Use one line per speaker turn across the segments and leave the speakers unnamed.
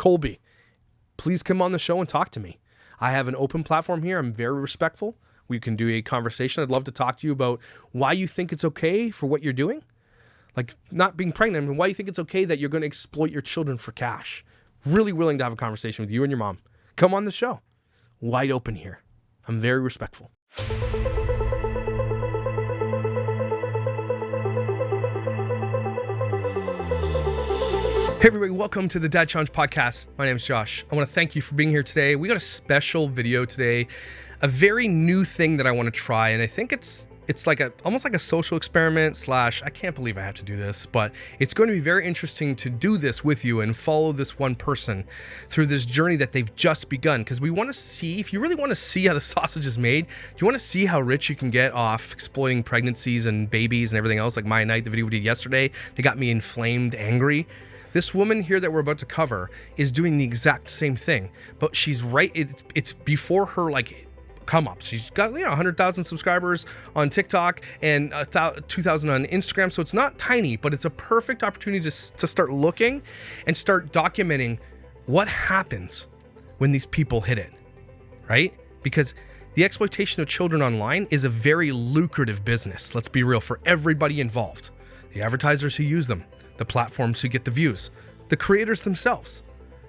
Colby, please come on the show and talk to me. I have an open platform here. I'm very respectful. We can do a conversation. I'd love to talk to you about why you think it's okay for what you're doing. Like not being pregnant, and why you think it's okay that you're going to exploit your children for cash. Really willing to have a conversation with you and your mom. Come on the show. Wide open here. I'm very respectful. Hey everybody, welcome to the Dad Challenge podcast. My name is Josh. I want to thank you for being here today. We got a special video today, a very new thing that I want to try, and I think it's like almost like a social experiment slash, I can't believe I have to do this, but it's going to be very interesting to do this with you and follow this one person through this journey that they've just begun. Because we want to see, if you really want to see how the sausage is made, do you want to see how rich you can get off exploiting pregnancies and babies and everything else, like my night, the video we did yesterday, they got me inflamed, angry. This woman here that we're about to cover is doing the exact same thing, but she's right. It's before her like come up. She's got 100,000 subscribers on TikTok and 2,000 on Instagram. So it's not tiny, but it's a perfect opportunity to start looking and start documenting what happens when these people hit it, right? Because the exploitation of children online is a very lucrative business. Let's be real, for everybody involved. The advertisers who use them, the platforms who get the views, the creators themselves,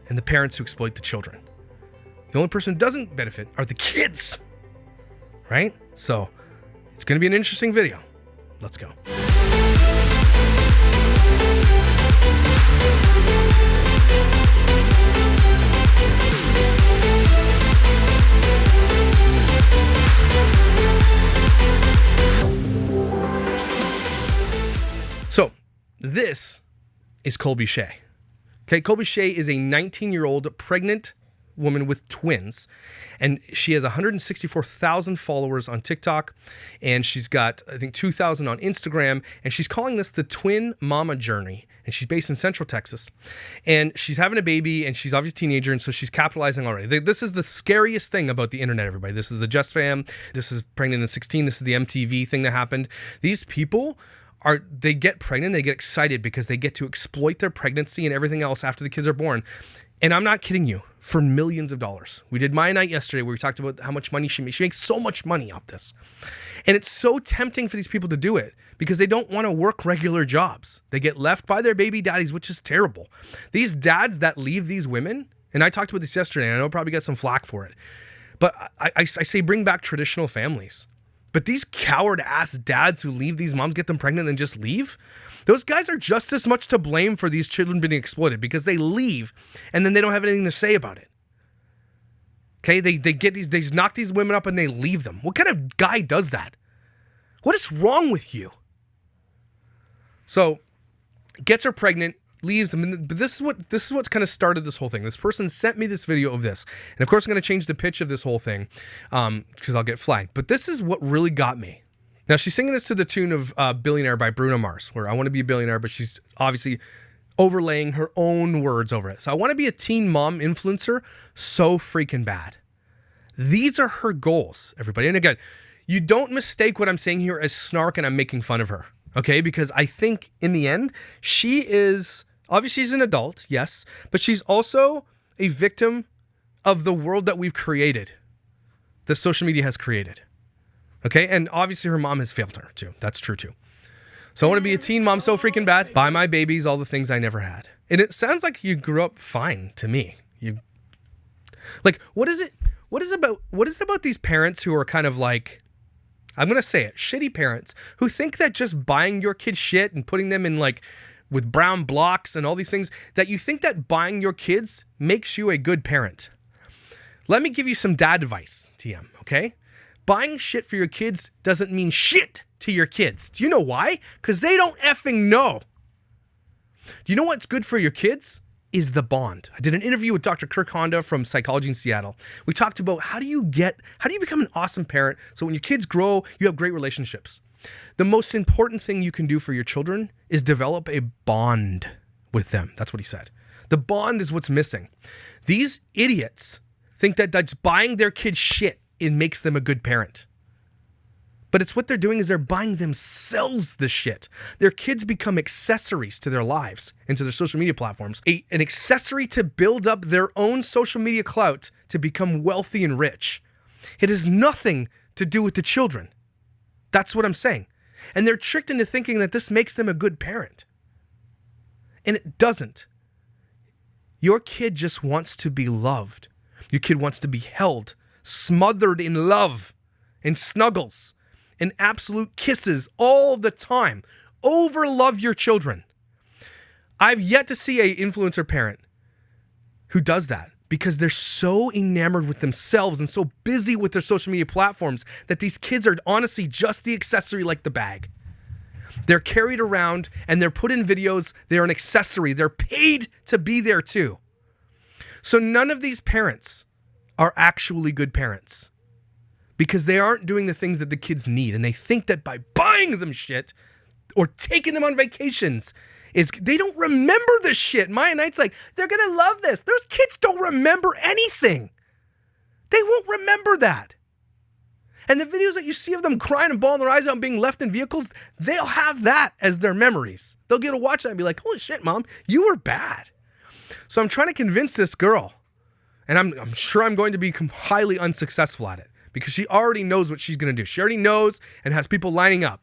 and the parents who exploit the children. The only person who doesn't benefit are the kids, right? So it's going to be an interesting video. Let's go. So this is Kolby Shae. Okay, Kolby Shae is a 19-year-old pregnant woman with twins, and she has 164,000 followers on TikTok, and she's got, I think, 2,000 on Instagram, and she's calling this the Twin Mama Journey, and she's based in Central Texas, and she's having a baby, and she's obviously a teenager, and so she's capitalizing already. This is the scariest thing about the internet, everybody. This is the Just Fam. This is Pregnant in 16. This is the MTV thing that happened. These people they get pregnant, they get excited because they get to exploit their pregnancy and everything else after the kids are born. And I'm not kidding you, for millions of dollars. We did my night yesterday where we talked about how much money she makes. She makes so much money off this. And it's so tempting for these people to do it because they don't want to work regular jobs. They get left by their baby daddies, which is terrible. These dads that leave these women, and I talked about this yesterday, and I know I'll probably get some flack for it, but I say bring back traditional families. But these coward-ass dads who leave these moms, get them pregnant, and then just leave, those guys are just as much to blame for these children being exploited because they leave and then they don't have anything to say about it. Okay, they just knock these women up and they leave them. What kind of guy does that? What is wrong with you? So, gets her pregnant, leaves them, but this is what kind of started this whole thing. This person sent me this video of this, and of course I'm going to change the pitch of this whole thing because I'll get flagged. But this is what really got me. Now she's singing this to the tune of "Billionaire" by Bruno Mars, where I want to be a billionaire, but she's obviously overlaying her own words over it. So I want to be a teen mom influencer so freaking bad. These are her goals, everybody. And again, you don't mistake what I'm saying here as snark and I'm making fun of her. Okay, because I think in the end, she is, obviously she's an adult, yes, but she's also a victim of the world that we've created, that social media has created. Okay, and obviously her mom has failed her too. That's true too. So I want to be a teen mom so freaking bad, buy my babies all the things I never had. And it sounds like you grew up fine to me. What is it about these parents who are kind of like, I'm going to say it, shitty parents who think that just buying your kids shit and putting them in like with brown blocks and all these things, that you think that buying your kids makes you a good parent. Let me give you some dad advice, TM, okay? Buying shit for your kids doesn't mean shit to your kids. Do you know why? Because they don't effing know. Do you know what's good for your kids? Is the bond. I did an interview with Dr. Kirk Honda from Psychology in Seattle. We talked about how do you become an awesome parent so when your kids grow, you have great relationships. The most important thing you can do for your children is develop a bond with them. That's what he said. The bond is what's missing. These idiots think that that's buying their kids shit, it makes them a good parent. But it's what they're doing is they're buying themselves the shit. Their kids become accessories to their lives and to their social media platforms. An accessory to build up their own social media clout to become wealthy and rich. It has nothing to do with the children. That's what I'm saying. And they're tricked into thinking that this makes them a good parent. And it doesn't. Your kid just wants to be loved. Your kid wants to be held, smothered in love and snuggles and absolute kisses all the time. Overlove your children. I've yet to see an influencer parent who does that because they're so enamored with themselves and so busy with their social media platforms that these kids are honestly just the accessory like the bag. They're carried around and they're put in videos. They're an accessory. They're paid to be there too. So none of these parents are actually good parents because they aren't doing the things that the kids need. And they think that by buying them shit or taking them on vacations they don't remember this shit. Maya Knight's like, they're going to love this. Those kids don't remember anything. They won't remember that. And the videos that you see of them crying and bawling their eyes out and being left in vehicles, they'll have that as their memories. They'll get to watch that and be like, holy shit, Mom, you were bad. So I'm trying to convince this girl, and I'm sure I'm going to be highly unsuccessful at it because she already knows what she's going to do. She already knows and has people lining up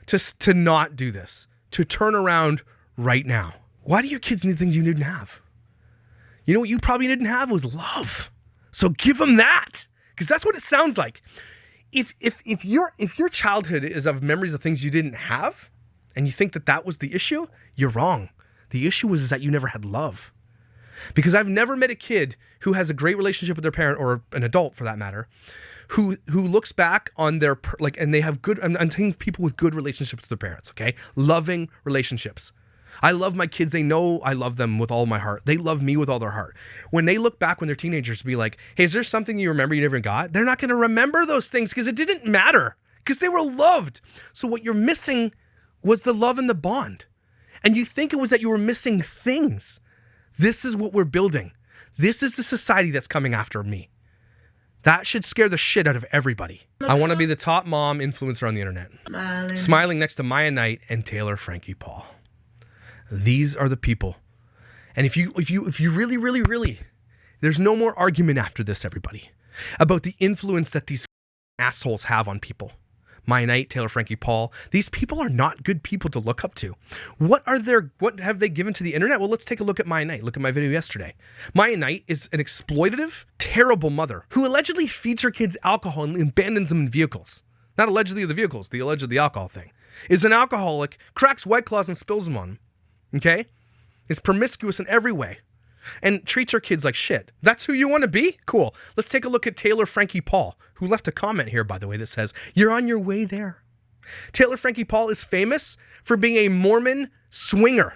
to not do this, to turn around right now. Why do your kids need things you didn't have? You know what you probably didn't have was love. So give them that, because that's what it sounds like. If your childhood is of memories of things you didn't have, and you think that that was the issue, you're wrong. The issue was that you never had love. Because I've never met a kid who has a great relationship with their parent, or an adult for that matter, who looks back on their, and they have good, I'm saying people with good relationships with their parents, okay? Loving relationships. I love my kids. They know I love them with all my heart. They love me with all their heart. When they look back when they're teenagers to be like, hey, is there something you remember you never got? They're not going to remember those things because it didn't matter because they were loved. So what you're missing was the love and the bond. And you think it was that you were missing things. This is what we're building. This is the society that's coming after me. That should scare the shit out of everybody. I want to be the top mom influencer on the internet. Smiling next to Maya Knight and Taylor Frankie Paul. These are the people. And if you really, there's no more argument after this, everybody, about the influence that these assholes have on people. Maya Knight, Taylor Frankie Paul, these people are not good people to look up to. What have they given to the internet? Well, let's take a look at Maya Knight. Look at my video yesterday. Maya Knight is an exploitative, terrible mother who allegedly feeds her kids alcohol and abandons them in vehicles. Not allegedly the vehicles, the allegedly alcohol thing. Is an alcoholic, cracks White Claws and spills them on them. Okay? Is promiscuous in every way and treats her kids like shit. That's who you want to be? Cool. Let's take a look at Taylor Frankie Paul, who left a comment here, by the way, that says, you're on your way there. Taylor Frankie Paul is famous for being a Mormon swinger.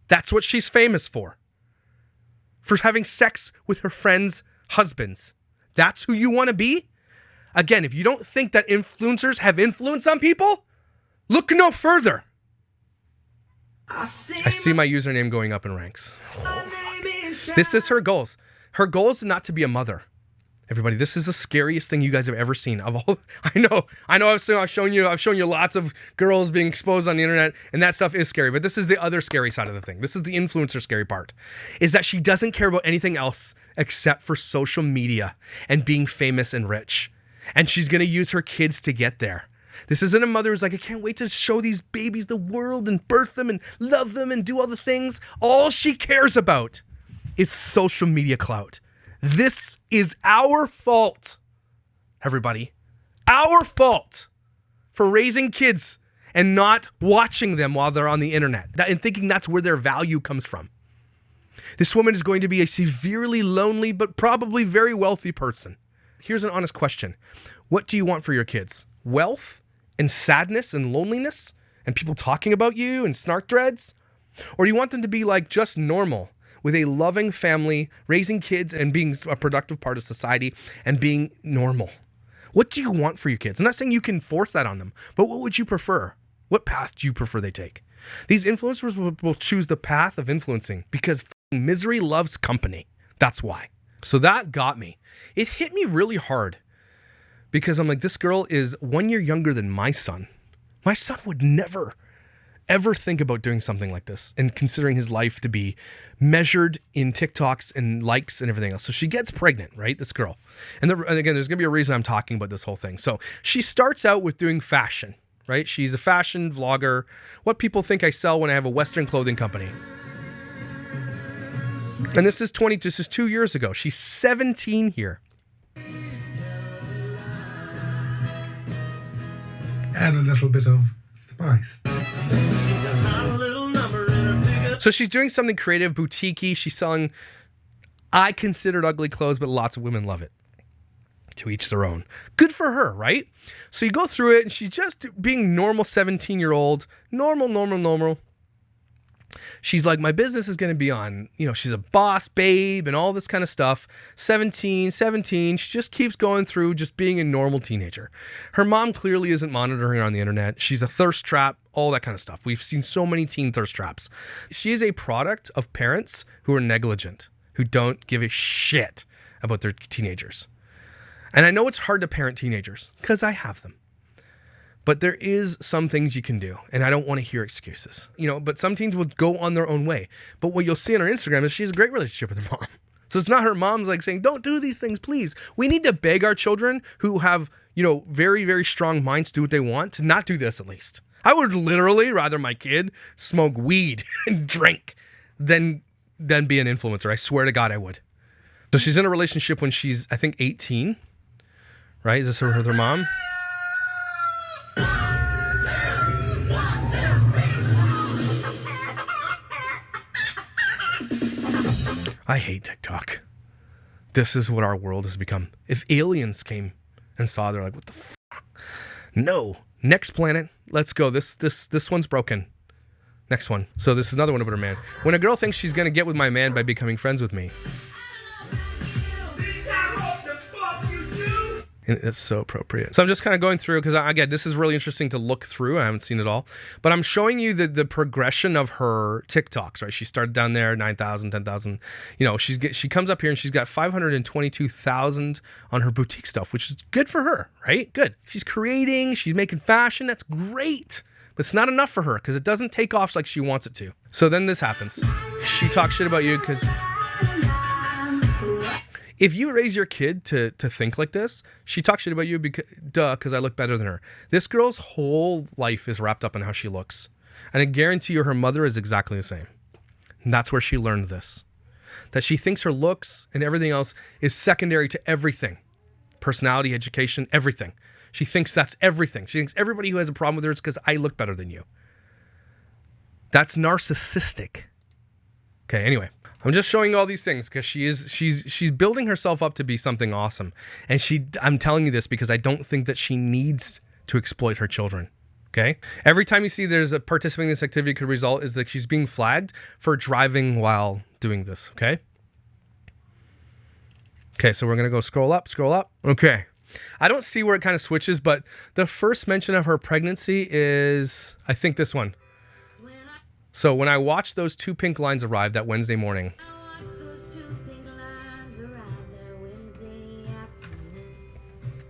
That's what she's famous for. For having sex with her friends' husbands. That's who you want to be? Again, if you don't think that influencers have influence on people, look no further. I see my username going up in ranks. This is her goals. Her goal is not to be a mother. Everybody, this is the scariest thing you guys have ever seen. Of all, I know. I've shown you lots of girls being exposed on the internet, and that stuff is scary. But this is the other scary side of the thing. This is the influencer scary part, is that she doesn't care about anything else except for social media and being famous and rich, and she's gonna use her kids to get there. This isn't a mother who's like, I can't wait to show these babies the world and birth them and love them and do all the things. All she cares about is social media clout. This is our fault, everybody. Our fault for raising kids and not watching them while they're on the internet and thinking that's where their value comes from. This woman is going to be a severely lonely but probably very wealthy person. Here's an honest question. What do you want for your kids? Wealth and sadness and loneliness and people talking about you and snark threads? Or do you want them to be like just normal with a loving family, raising kids and being a productive part of society and being normal? What do you want for your kids? I'm not saying you can force that on them, but what would you prefer? What path do you prefer they take? These influencers will choose the path of influencing because misery loves company. That's why. So that got me. It hit me really hard because I'm like, this girl is 1 year younger than my son. My son would never, ever think about doing something like this and considering his life to be measured in TikToks and likes and everything else. So she gets pregnant, right? This girl. And again, there's going to be a reason I'm talking about this whole thing. So she starts out with doing fashion, right? She's a fashion vlogger. What people think I sell when I have a Western clothing company. And this is 2 years ago. She's 17 here.
Add a little bit of spice.
So she's doing something creative, boutique-y. She's selling, I considered ugly clothes, but lots of women love it. To each their own. Good for her, right? So you go through it, and she's just being normal 17-year-old. Normal. She's like, my business is going to be on, she's a boss babe and all this kind of stuff. 17. She just keeps going through just being a normal teenager. Her mom clearly isn't monitoring her on the internet. She's a thirst trap, all that kind of stuff. We've seen so many teen thirst traps. She is a product of parents who are negligent, who don't give a shit about their teenagers. And I know it's hard to parent teenagers because I have them. But there is some things you can do, and I don't want to hear excuses. But some teens will go on their own way. But what you'll see on her Instagram is she has a great relationship with her mom. So it's not her mom's like saying, don't do these things, please. We need to beg our children who have, very, very strong minds to do what they want to not do this at least. I would literally rather my kid smoke weed and drink than be an influencer. I swear to God I would. So she's in a relationship when she's, I think, 18, right? Is this her with her mom? I hate TikTok. This is what our world has become. If aliens came and saw, they're like, what the fuck? No. Next planet. Let's go. This one's broken. Next one. So this is another one about her man. When a girl thinks she's going to get with my man by becoming friends with me. And it's so appropriate. So I'm just kind of going through because again, this is really interesting to look through. I haven't seen it all, but I'm showing you the progression of her TikToks. Right, she started down there 9,000, 10,000. She comes up here and she's got 522,000 on her boutique stuff, which is good for her. Right, good. She's creating. She's making fashion. That's great. But it's not enough for her because it doesn't take off like she wants it to. So then this happens. She talks shit about you because. If you raise your kid to think like this, she talks shit about you because I look better than her. This girl's whole life is wrapped up in how she looks. And I guarantee you her mother is exactly the same. And that's where she learned this. That she thinks her looks and everything else is secondary to everything. Personality, education, everything. She thinks that's everything. She thinks everybody who has a problem with her is because I look better than you. That's narcissistic. Okay, anyway. I'm just showing you all these things because she's building herself up to be something awesome. And I'm telling you this because I don't think that she needs to exploit her children. Okay? Every time you see there's a participating in this activity could result is that she's being flagged for driving while doing this. Okay? Okay, so we're going to go scroll up. Okay. I don't see where it kind of switches, but the first mention of her pregnancy is, I think, this one. So when I watched those 2 pink lines arrive that Wednesday morning.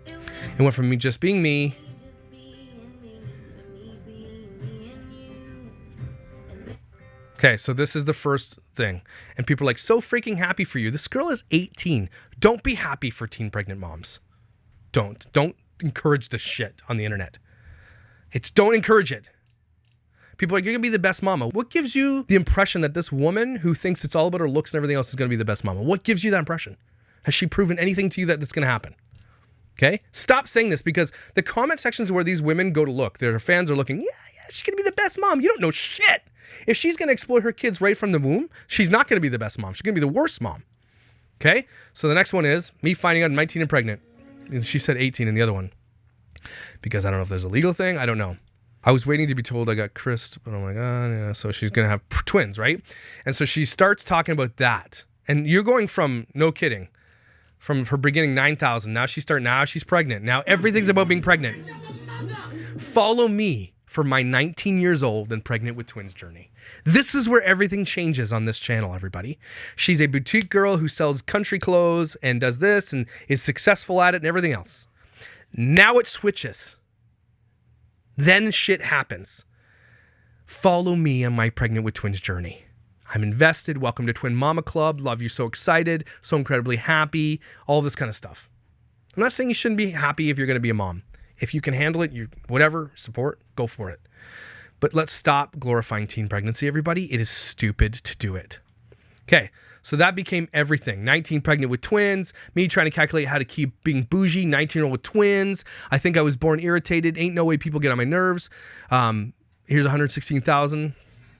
It went from me just being me. Okay, so this is the first thing. And people are like, so freaking happy for you. This girl is 18. Don't be happy for teen pregnant moms. Don't encourage this shit on the internet. Don't encourage it. People are like, you're going to be the best mama. What gives you the impression that this woman who thinks it's all about her looks and everything else is going to be the best mama? What gives you that impression? Has she proven anything to you that that's going to happen? Okay? Stop saying this because the comment sections where these women go to look, their fans are looking, yeah, she's going to be the best mom. You don't know shit. If she's going to exploit her kids right from the womb, she's not going to be the best mom. She's going to be the worst mom. Okay? So the next one is me finding out I'm 19 and pregnant. And she said 18 in the other one. Because I don't know if there's a legal thing. I don't know. I was waiting to be told I got Chris, but I'm like, yeah. So she's going to have twins, right? And so she starts talking about that. And you're going from, no kidding, from her beginning 9,000. Now she's pregnant. Now everything's about being pregnant. Follow me for my 19 years old and pregnant with twins journey. This is where everything changes on this channel, everybody. She's a boutique girl who sells country clothes and does this and is successful at it and everything else. Now it switches. Then shit happens. Follow me on my pregnant with twins journey. I'm invested. Welcome to Twin Mama Club. Love you. So excited. So incredibly happy. All this kind of stuff. I'm not saying you shouldn't be happy if you're going to be a mom. If you can handle it, you whatever, support, go for it. But let's stop glorifying teen pregnancy, everybody. It is stupid to do it. Okay, so that became everything. 19 pregnant with twins, me trying to calculate how to keep being bougie, 19-year-old with twins. I think I was born irritated. Ain't no way people get on my nerves. Here's 116,000.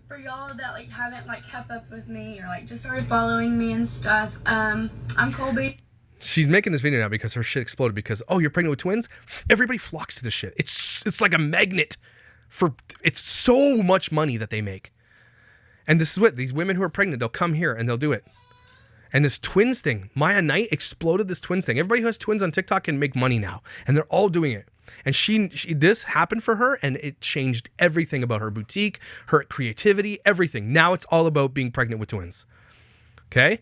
For y'all that like haven't like kept up with me or like just started following me and stuff, I'm Colby.
She's making this video now because her shit exploded because, oh, you're pregnant with twins? Everybody flocks to this shit. It's like a magnet it's so much money that they make. And this is what, these women who are pregnant, they'll come here and they'll do it. And this twins thing, Maya Knight exploded this twins thing. Everybody who has twins on TikTok can make money now. And they're all doing it. And she this happened for her and it changed everything about her boutique, her creativity, everything. Now it's all about being pregnant with twins. Okay?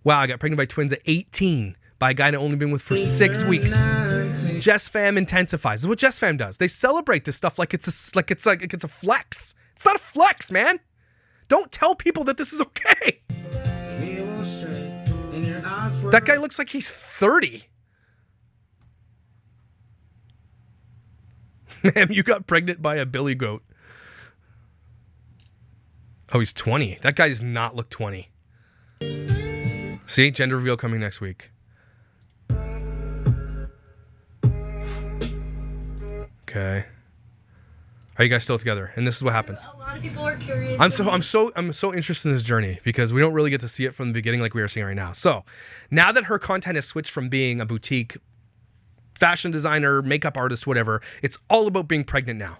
Wow, I got pregnant by twins at 18 by a guy I'd only been with for 6 weeks. Jess Fam intensifies. This is what Jess Fam does. They celebrate this stuff like it's a flex. It's not a flex, man. Don't tell people that this is okay. That guy looks like he's 30. Ma'am, you got pregnant by a billy goat. Oh, he's 20. That guy does not look 20. See, gender reveal coming next week. Okay. Are you guys still together? And this is what happens.
A lot of people are curious.
I'm so interested in this journey because we don't really get to see it from the beginning like we are seeing right now. So now that her content has switched from being a boutique fashion designer, makeup artist, whatever, it's all about being pregnant now.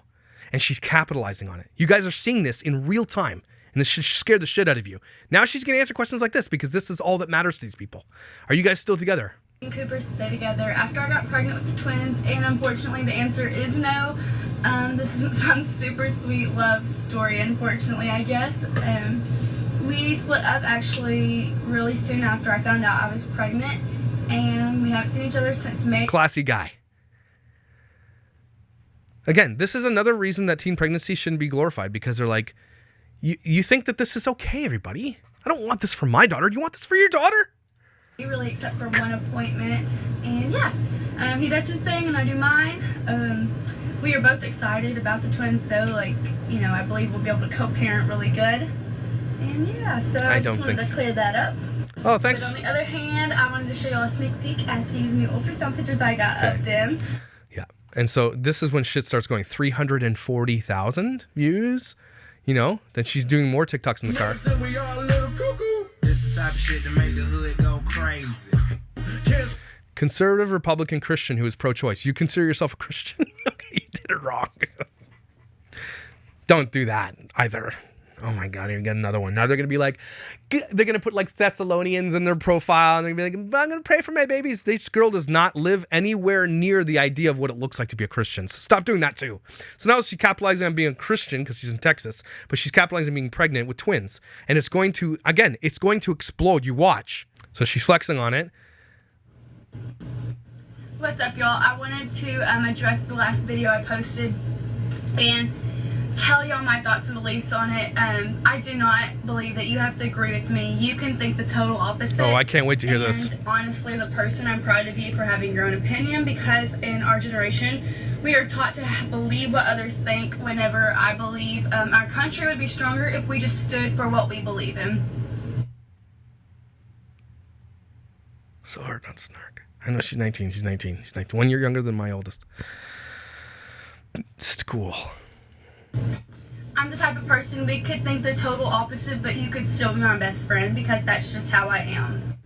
And she's capitalizing on it. You guys are seeing this in real time. And this should scare the shit out of you. Now she's going to answer questions like this because this is all that matters to these people. Are you guys still together?
And Cooper stay together after I got pregnant with the twins, and unfortunately the answer is no. This isn't some super sweet love story, unfortunately, I guess. We split up actually really soon after I found out I was pregnant, and we haven't seen each other since May.
Classy guy. Again, this is another reason that teen pregnancy shouldn't be glorified because they're like, you think that this is okay, everybody. I don't want this for my daughter. Do you want this for your daughter?
Really, except for one appointment, and yeah, he does his thing and I do mine. We are both excited about the twins, though. Like, you know, I believe we'll be able to co-parent really good, and yeah, so I just wanted to clear that up.
Oh, thanks.
But on the other hand, I wanted to show y'all a sneak peek at these new ultrasound pictures I got of them.
Yeah, and so this is when shit starts going 340,000 views. You know, then she's doing more TikToks in the car.
Type of shit to make the hood go crazy.
Conservative Republican Christian who is pro-choice. You consider yourself a Christian? Okay, you did it wrong. Don't do that either. Oh my God, you get another one. Now they're going to be like, they're going to put like Thessalonians in their profile and they're going to be like, I'm going to pray for my babies. This girl does not live anywhere near the idea of what it looks like to be a Christian. So stop doing that too. So now she's capitalizing on being a Christian because she's in Texas, but she's capitalizing on being pregnant with twins. And it's going to, again, it's going to explode. You watch. So she's flexing on it.
What's up, y'all? I wanted to address the last video I posted and tell y'all my thoughts and beliefs on it. I do not believe that you have to agree with me. You can think the total opposite.
Oh, I can't wait to hear this.
Honestly, as a person, I'm proud of you for having your own opinion because in our generation, we are taught to believe what others think whenever I believe our country would be stronger if we just stood for what we believe in.
So hard not to snark. I know she's 19. She's 19. She's 19. 1 year younger than my oldest. It's cool.
I'm the type of person we could think the total opposite, but you could still be my best friend because that's just how I am.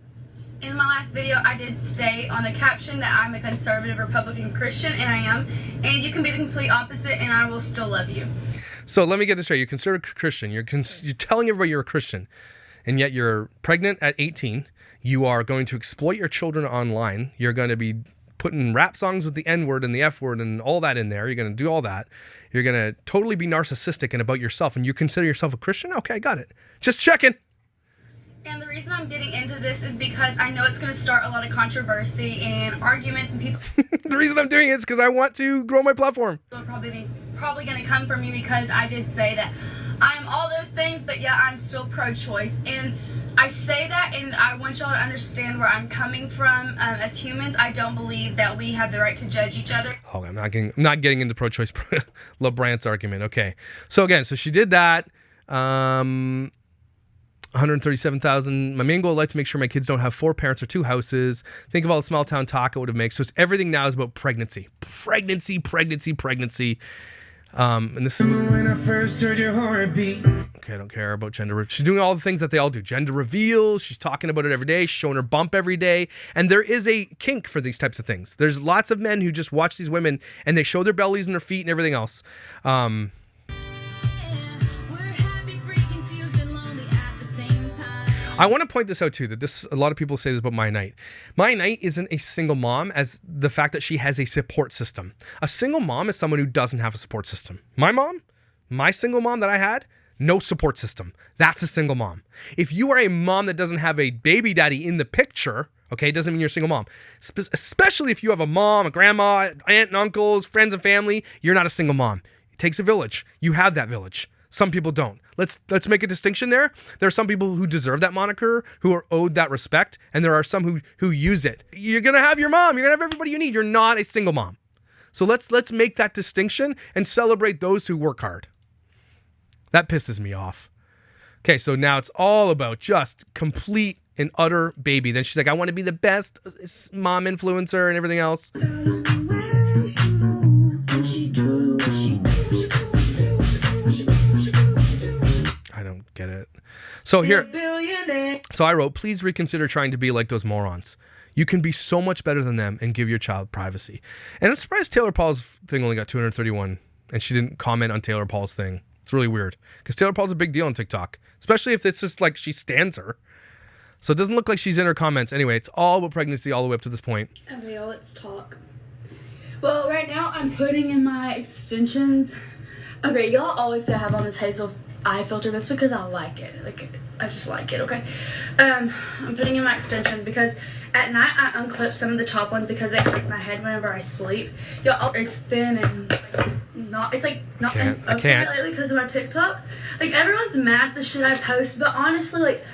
In my last video, I did state on the caption that I'm a conservative Republican Christian, and I am. And you can be the complete opposite, and I will still love you.
So let me get this straight. You're conservative Christian. You're telling everybody you're a Christian, and yet you're pregnant at 18. You are going to exploit your children online. You're going to be putting rap songs with the N-word and the F-word and all that in there. You're going to do all that. You're going to totally be narcissistic and about yourself, and you consider yourself a Christian? Okay, got it. Just checking.
And the reason I'm getting into this is because I know it's going to start a lot of controversy and arguments, and people
The reason I'm doing it is because I want to grow my platform.
are probably going to come for me because I did say that I'm all those things, but yeah, I'm still pro-choice. And I say that, and I want y'all to understand where I'm coming from. As humans, I don't believe that we have the right to judge each other.
Oh, I'm not getting into pro-choice LeBrant's argument. Okay. So again, so she did that. 137,000. My main goal, I'd like to make sure my kids don't have 4 parents or 2 houses. Think of all the small town talk it would have made. So it's, everything now is about pregnancy. Pregnancy. And this is
When I first heard your heartbeat.
okay, I don't care about gender. She's doing all the things that they all do. Gender reveals. She's talking about it every day. She's showing her bump every day. And there is a kink for these types of things. There's lots of men who just watch these women and they show their bellies and their feet and everything else. I want to point this out too, that this, a lot of people say this about My Night. My Night isn't a single mom as the fact that she has a support system. A single mom is someone who doesn't have a support system. My mom, my single mom that I had, no support system. That's a single mom. If you are a mom that doesn't have a baby daddy in the picture, okay, doesn't mean you're a single mom. Especially if you have a mom, a grandma, aunt and uncles, friends and family, you're not a single mom. It takes a village. You have that village. Some people don't. Let's make a distinction there. There are some people who deserve that moniker, who are owed that respect, and there are some who use it. You're gonna have your mom. You're gonna have everybody you need. You're not a single mom. So let's make that distinction and celebrate those who work hard. That pisses me off. Okay, so now it's all about just complete and utter baby. Then she's like, I want to be the best mom influencer and everything else. I don't get it. So here, so I wrote, please reconsider trying to be like those morons. You can be so much better than them and give your child privacy. And I'm surprised Taylor Paul's thing only got 231 and she didn't comment on Taylor Paul's thing. It's really weird because Taylor Paul's a big deal on TikTok, especially if it's just like she stands her. So it doesn't look like she's in her comments. Anyway, it's all about pregnancy all the way up to this point.
Okay, y'all, let's talk. Well, right now I'm putting in my extensions. Okay, y'all always say I have on this hazel eye filter. That's because I like it. Like, I just like it, okay? I'm putting in my extensions because at night I unclip some of the top ones because they hurt my head whenever I sleep. Y'all, it's thin and not, it's like not
I can't.
lately because of my TikTok. Like, everyone's mad at the shit I post, but honestly, like,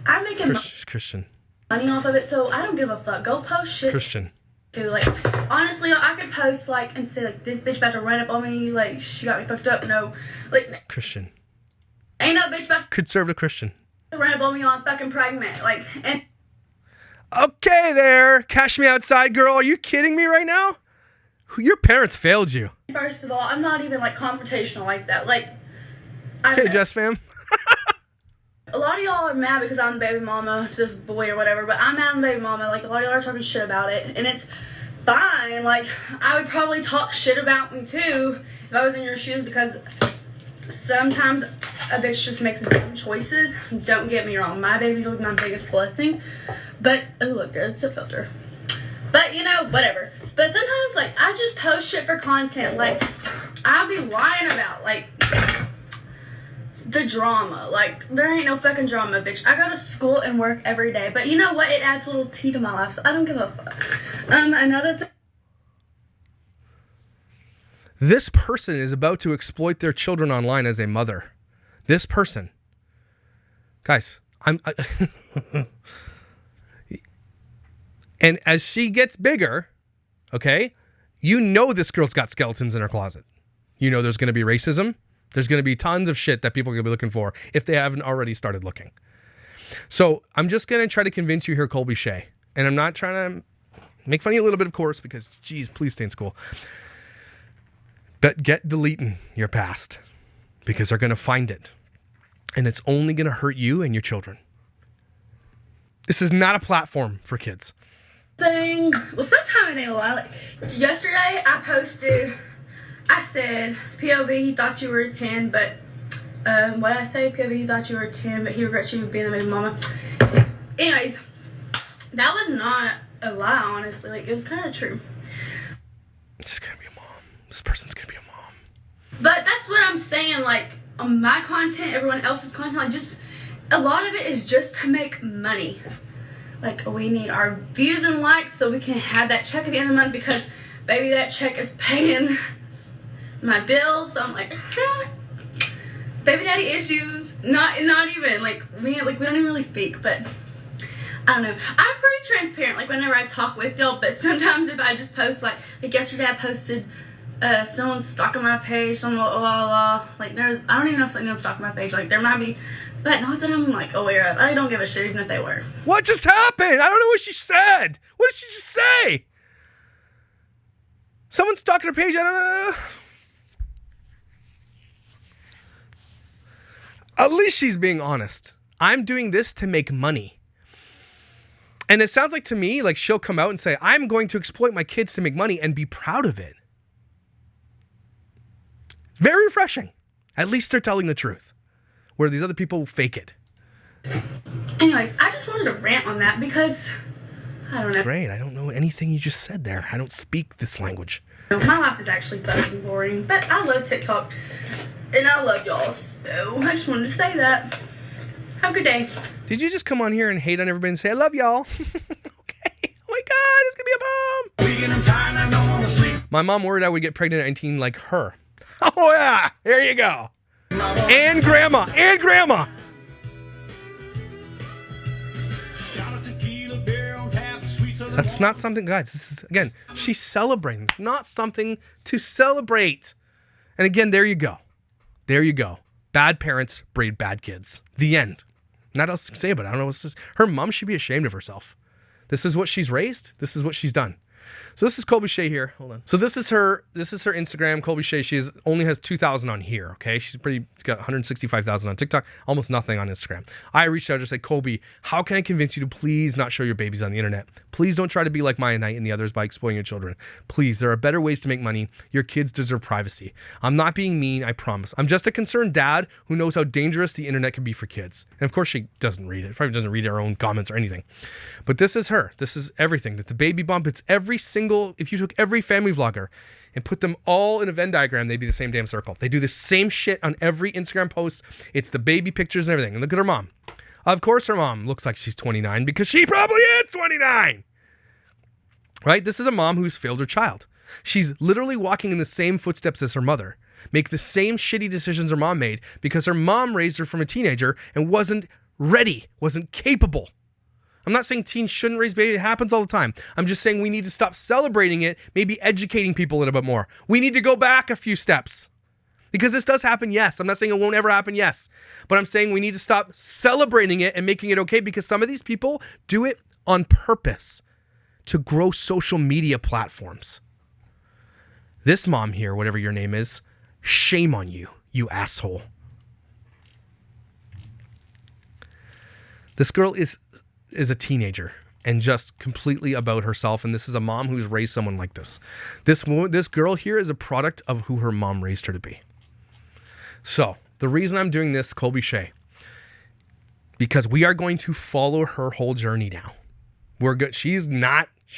I'm making
Christian.
money off of it, so I don't give a fuck. Go post shit.
Christian.
Dude, like, honestly, I could post, like, and say, like, this bitch about to run up on me, like, she got me fucked up. No, like,
Christian.
ain't no bitch about
Conservative Christian.
to run up on me while I'm fucking pregnant. Like, and
Okay there. Cash me outside, girl. Are you kidding me right now? Your parents failed you.
first of all, I'm not even, like, confrontational like that. Like, I
Okay, Jess fam.
a lot of y'all are mad because I'm the baby mama to this boy or whatever, but I'm not the baby mama. Like, a lot of y'all are talking shit about it, and it's fine. Like, I would probably talk shit about me too if I was in your shoes because sometimes a bitch just makes dumb choices. Don't get me wrong, my baby's my biggest blessing, but oh look, it's a filter. But you know, whatever. But sometimes, like, I just post shit for content. Like, I'll be lying about, like, the drama. Like, there ain't no fucking drama, bitch. I go to school and work every day. But you know what? It adds a little tea to my life, so I don't give a fuck. Another thing.
This person is about to exploit their children online as a mother. This person. Guys, and as she gets bigger, okay, you know this girl's got skeletons in her closet. You know there's going to be racism. There's going to be tons of shit that people are going to be looking for if they haven't already started looking. So I'm just going to try to convince you here, Kolby Shae. And I'm not trying to make fun of you a little bit, of course, because, geez, please stay in school. But get deleting your past because they're going to find it. And it's only going to hurt you and your children. This is not a platform for kids.
Well, sometime it ain't a while. Like, yesterday I posted, I said, POV, he thought you were a 10, but, what I say, POV, he thought you were a 10, but he regrets you being a baby mama. Anyways, that was not a lie, honestly. Like, it was kind of true.
This is going to be a mom. This person's going to be a mom.
But that's what I'm saying, like, on my content, everyone else's content, like, just, a lot of it is just to make money. Like, we need our views and likes so we can have that check at the end of the month, because baby, that check is paying my bills. So I'm like, baby daddy issues. Not even like we don't even really speak, but I don't know. I'm pretty transparent, like, whenever I talk with y'all, but sometimes if I just post, like yesterday I posted someone stalking my page, some like, I don't even know if anyone's stalking my page, like, there might be, but not that I'm, like, aware of. I don't give a shit even if they were.
What just happened? I don't know what she said. What did she just say? Someone's stalking her page, I don't know. At least she's being honest. I'm doing this to make money. And it sounds like to me, like, she'll come out and say, I'm going to exploit my kids to make money and be proud of it. Very refreshing. At least they're telling the truth. Where these other people fake it.
Anyways, I just wanted to rant on that because, I don't know.
Great. I don't know anything you just said there. I don't speak this language.
My life is actually fucking boring, but I love TikTok. And I love y'all. So I just wanted to say that. Have a good day.
Did you just come on here and hate on everybody and say, I love y'all? Okay. Oh my God, it's going to be a bomb. My mom worried I would get pregnant at 19 like her. Oh yeah, there you go. And grandma. That's not something, guys, this is, again, she's celebrating. It's not something to celebrate. And again, there you go. Bad parents breed bad kids. The end. Not else to say about it. I don't know what's this. Her mom should be ashamed of herself. This is what she's raised. This is what she's done. So this is Kolby Shae here. Hold on. So this is her Instagram, Kolby Shae. She only has 2,000 on here, okay? She's got 165,000 on TikTok, almost nothing on Instagram. I reached out to say, Kolby, how can I convince you to please not show your babies on the internet? Please don't try to be like Maya Knight and the others by exploiting your children. Please, there are better ways to make money. Your kids deserve privacy. I'm not being mean, I promise. I'm just a concerned dad who knows how dangerous the internet can be for kids. And of course she doesn't read it. Probably doesn't read her own comments or anything. But this is her. This is everything. That the baby bump, it's every single, if you took every family vlogger and put them all in a Venn diagram, they'd be the same damn circle. They do the same shit on every Instagram post. It's the baby pictures and everything. And look at her mom. Of course her mom looks like she's 29 because she probably is 29. Right? This is a mom who's failed her child. She's literally walking in the same footsteps as her mother. Make the same shitty decisions her mom made because her mom raised her from a teenager and wasn't ready, wasn't capable. I'm not saying teens shouldn't raise babies. It happens all the time. I'm just saying we need to stop celebrating it, maybe educating people a little bit more. We need to go back a few steps. Because this does happen, yes. I'm not saying it won't ever happen, yes. But I'm saying we need to stop celebrating it and making it okay because some of these people do it on purpose to grow social media platforms. This mom here, whatever your name is, shame on you, you asshole. This girl is a teenager and just completely about herself. And this is a mom who's raised someone like this. This girl here is a product of who her mom raised her to be. So the reason I'm doing this, Kolby Shae, because we are going to follow her whole journey now. We're good. She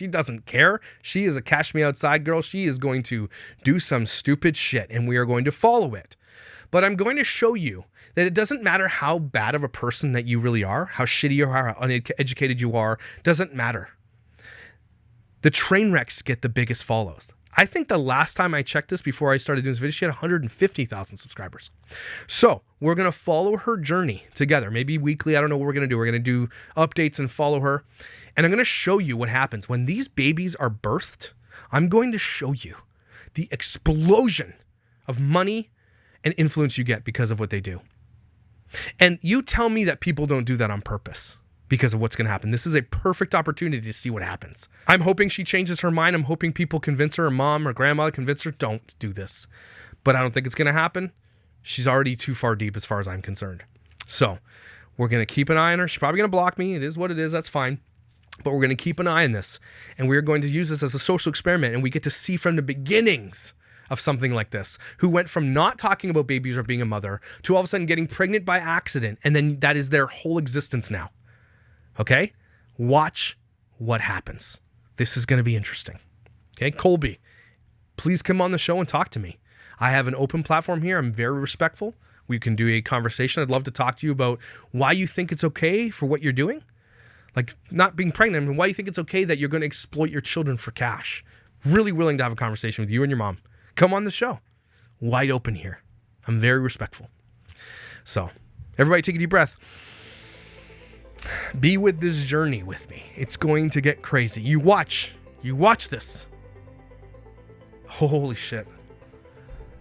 doesn't care. She is a cash me outside girl. She is going to do some stupid shit and we are going to follow it. But I'm going to show you that it doesn't matter how bad of a person that you really are, how shitty you are, how uneducated you are, doesn't matter. The train wrecks get the biggest follows. I think the last time I checked this before I started doing this video, she had 150,000 subscribers. So we're going to follow her journey together, maybe weekly. I don't know what we're going to do. We're going to do updates and follow her. And I'm going to show you what happens when these babies are birthed. I'm going to show you the explosion of money and influence you get because of what they do. And you tell me that people don't do that on purpose because of what's going to happen. This is a perfect opportunity to see what happens. I'm hoping she changes her mind. I'm hoping people convince her, mom or grandma convince her, don't do this. But I don't think it's going to happen. She's already too far deep as far as I'm concerned. So we're going to keep an eye on her. She's probably going to block me. It is what it is. That's fine. But we're going to keep an eye on this. And we're going to use this as a social experiment. And we get to see from the beginnings of something like this, who went from not talking about babies or being a mother to all of a sudden getting pregnant by accident. And then that is their whole existence now. Okay? Watch what happens. This is going to be interesting. Okay? Kolby, please come on the show and talk to me. I have an open platform here. I'm very respectful. We can do a conversation. I'd love to talk to you about why you think it's okay for what you're doing. Like not being pregnant, and why you think it's okay that you're going to exploit your children for cash. Really willing to have a conversation with you and your mom. Come on the show. Wide open here. I'm very respectful. So, everybody take a deep breath. Be with this journey with me. It's going to get crazy. You watch this. Holy shit.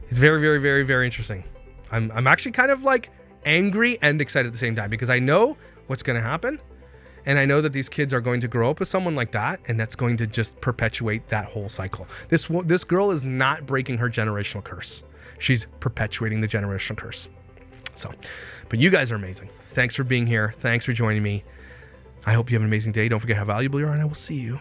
It's very, very, very, very interesting. I'm actually kind of like angry and excited at the same time because I know what's going to happen. And I know that these kids are going to grow up with someone like that, and that's going to just perpetuate that whole cycle. This girl is not breaking her generational curse. She's perpetuating the generational curse. So, but you guys are amazing. Thanks for being here. Thanks for joining me. I hope you have an amazing day. Don't forget how valuable you are, and I will see you